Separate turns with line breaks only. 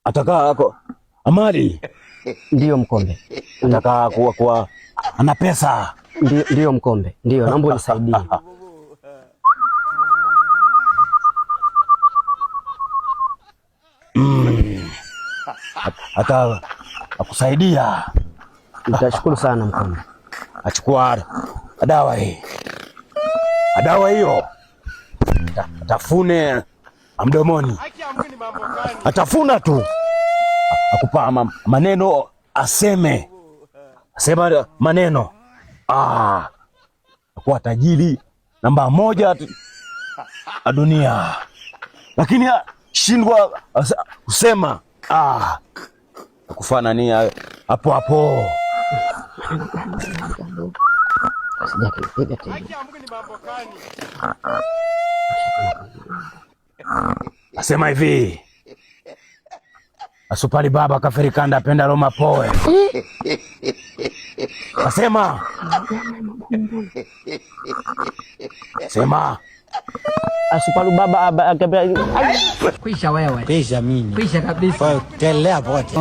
Ataka amali.
Ndiyo Mkombe.
Ataka kuwa ana pesa.
Ndiyo Mkombe. Ndiyo, naomba unisaidie.
Hata akusaidia.
Nitashukuru sana Mkombe.
Achukua dawa hii. Dawa hiyo atafune mdomoni. Atafuna tu. Akupa maneno aseme. Asema maneno. Akuwa tajiri namba 1 dunia. Lakini shindwa kusema. Kufana ni hapo hapo. Asema hivi. Asupali baba kaferikanda apenda Roma poe. Asema. Sema.
Asupalu baba
Kwisha wewe.
Kwisha mimi.
Kwisha kabisa.
Telea pote.